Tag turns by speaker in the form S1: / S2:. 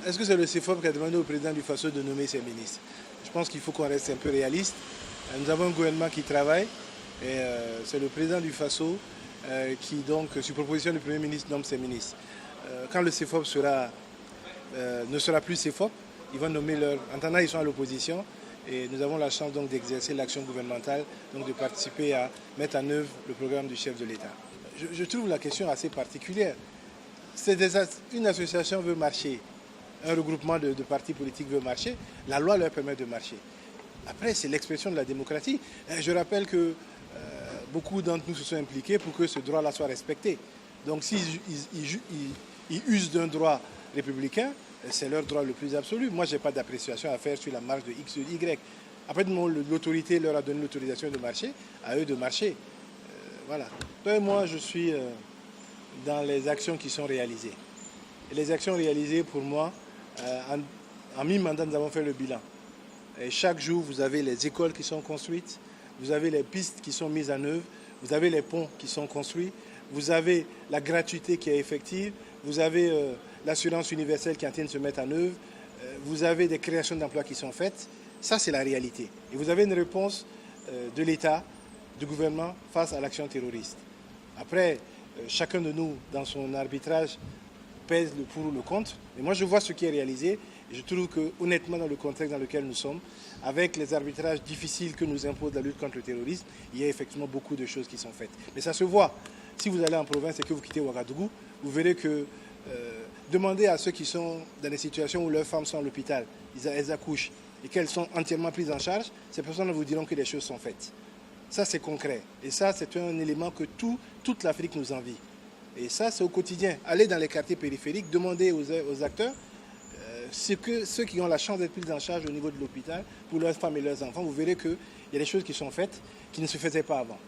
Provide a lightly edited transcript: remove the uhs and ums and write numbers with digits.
S1: Est-ce que c'est le CFOP qui a demandé au président du FASO de nommer ses ministres? Je pense qu'il faut qu'on reste un peu réaliste. Nous avons un gouvernement qui travaille et c'est le président du FASO qui, donc, sur proposition du Premier ministre, nomme ses ministres. Quand le CFOP ne sera plus CFOP, ils vont nommer leur... En attendant, ils sont à l'opposition et nous avons la chance donc d'exercer l'action gouvernementale, donc de participer à mettre en œuvre le programme du chef de l'État. Je trouve la question assez particulière. Une association veut marcher, un regroupement de partis politiques veut marcher, la loi leur permet de marcher. Après, c'est l'expression de la démocratie. Je rappelle que beaucoup d'entre nous se sont impliqués pour que ce droit-là soit respecté. Donc s'ils usent d'un droit républicain, c'est leur droit le plus absolu. Moi, je n'ai pas d'appréciation à faire sur la marche de X ou Y. Après, l'autorité leur a donné l'autorisation de marcher, à eux de marcher. Voilà. Toi et moi, je suis dans les actions qui sont réalisées. Et les actions réalisées, pour moi, en mi-mandat, nous avons fait le bilan. Et chaque jour, vous avez les écoles qui sont construites, vous avez les pistes qui sont mises en œuvre, vous avez les ponts qui sont construits, vous avez la gratuité qui est effective, vous avez l'assurance universelle qui est en train de se mettre en œuvre, vous avez des créations d'emplois qui sont faites. Ça, c'est la réalité. Et vous avez une réponse de l'État, du gouvernement, face à l'action terroriste. Après, chacun de nous, dans son arbitrage, pèse le pour ou le contre. Mais moi, je vois ce qui est réalisé. Et je trouve que, honnêtement, dans le contexte dans lequel nous sommes, avec les arbitrages difficiles que nous impose la lutte contre le terrorisme, il y a effectivement beaucoup de choses qui sont faites. Mais ça se voit. Si vous allez en province et que vous quittez Ouagadougou, vous verrez que demandez à ceux qui sont dans des situations où leurs femmes sont à l'hôpital, elles accouchent, et qu'elles sont entièrement prises en charge, ces personnes vous diront que les choses sont faites. Ça, c'est concret. Et ça, c'est un élément que toute l'Afrique nous envie. Et ça, c'est au quotidien. Allez dans les quartiers périphériques, demandez aux acteurs ceux qui ont la chance d'être pris en charge au niveau de l'hôpital pour leurs femmes et leurs enfants. Vous verrez qu'il y a des choses qui sont faites qui ne se faisaient pas avant.